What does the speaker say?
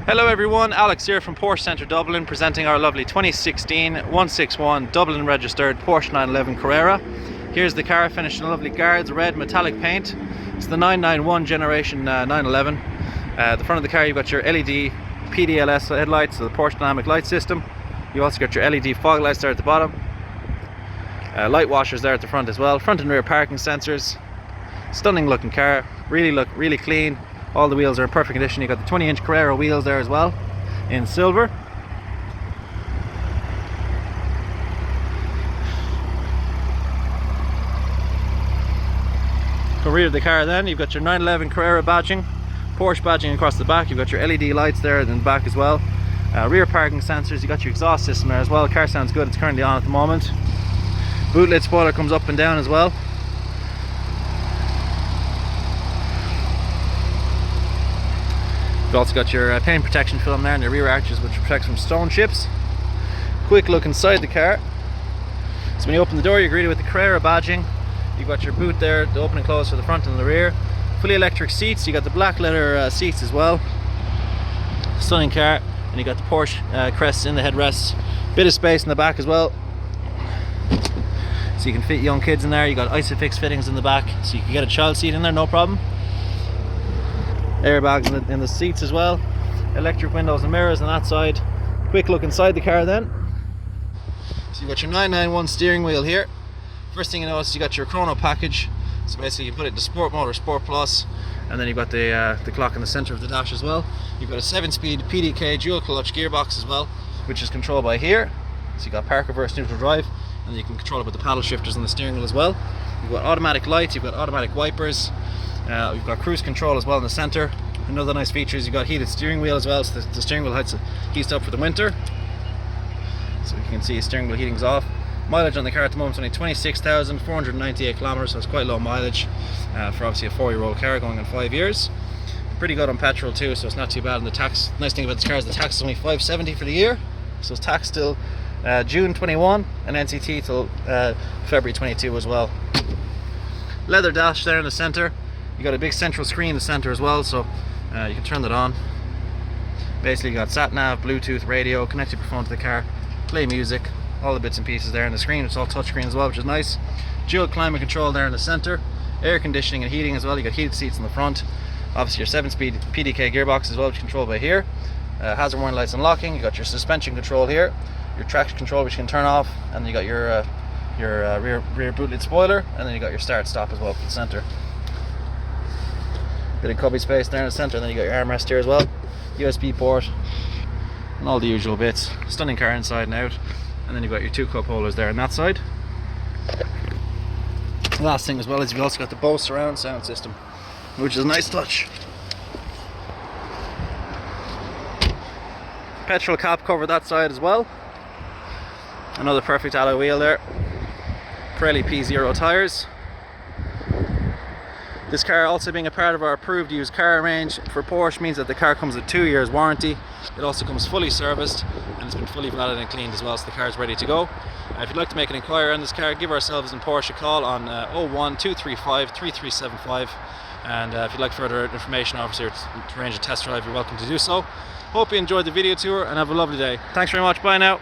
Hello everyone, Alex here from Porsche Centre Dublin, presenting our lovely 2016 161 Dublin registered Porsche 911 Carrera. Here's the car finished in a lovely guards red metallic paint. It's the 991 generation 911. The front of the car, you've got your LED PDLS headlights, so the Porsche dynamic light system. You also got your LED fog lights there at the bottom. Light washers there at the front as well. Front and rear parking sensors. Stunning looking car, really clean. All the wheels are in perfect condition. You got the 20-inch Carrera wheels there as well, in silver. Go rear of the car then, you've got your 911 Carrera badging, Porsche badging across the back. You've got your LED lights there in the back as well. Rear parking sensors, you got your exhaust system there as well. The car sounds good, it's currently on at the moment. Boot lid spoiler comes up and down as well. You've also got your paint protection film there in the rear arches, which protects from stone chips. Quick look inside the car. So when you open the door, you're greeted with the Carrera badging. You've got your boot there, the open and close for the front and the rear. Fully electric seats, you got the black leather seats as well. Stunning car. And you got the Porsche Crest in the headrests. Bit of space in the back as well, so you can fit young kids in there. You got ISOFIX fittings in the back, so you can get a child seat in there, no problem. Airbags in the seats as well. Electric windows and mirrors on that side. Quick look inside the car then. So you got your 991 steering wheel here. First thing you notice, you got your Chrono package. So basically you put it into Sport mode or Sport Plus, and then you've got the clock in the center of the dash as well. You've got a 7-speed PDK dual clutch gearbox as well, which is controlled by here. So you've got park, reverse, neutral drive, and then you can control it with the paddle shifters on the steering wheel as well. You've got automatic lights, you've got automatic wipers. We've got cruise control as well in the center. Another nice feature is you've got heated steering wheel as well, so the steering wheel heats up for the winter. So you can see steering wheel heating's off. Mileage on the car at the moment is only 26,498 kilometers, so it's quite low mileage for obviously a 4-year-old car going on 5 years. Pretty good on petrol too, so it's not too bad. And the tax, nice thing about this car is the tax is only $570 for the year, so it's taxed till June 21 and NCT till February 22 as well. Leather dash there in the center. You got a big central screen in the center as well, so you can turn that on. Basically you got sat nav, Bluetooth, radio, connect your phone to the car, play music, all the bits and pieces there in the screen. It's all touchscreen as well, which is nice. Dual climate control there in the center. Air conditioning and heating as well. You got heated seats in the front. Obviously your 7-speed PDK gearbox as well, which is controlled by here. Hazard warning lights unlocking. You got your suspension control here, your traction control which you can turn off, and then you got your rear boot lid spoiler, and then you got your start stop as well for the center. Bit of cubby space there in the center, and then you got your armrest here as well, USB port, and all the usual bits. Stunning car inside and out. And then you've got your 2 cup holders there on that side. The last thing as well is you've also got the BOSE surround sound system, which is a nice touch. Petrol cap cover that side as well. Another perfect alloy wheel there. Pirelli P0 tyres. This car also being a part of our approved used car range for Porsche means that the car comes with 2 years warranty. It also comes fully serviced and it's been fully valeted and cleaned as well, so the car is ready to go. If you'd like to make an inquiry on this car, give ourselves in Porsche a call on 01235 3375, and if you'd like further information, obviously to arrange a test drive, you're welcome to do so. Hope you enjoyed the video tour and have a lovely day. Thanks very much, bye now.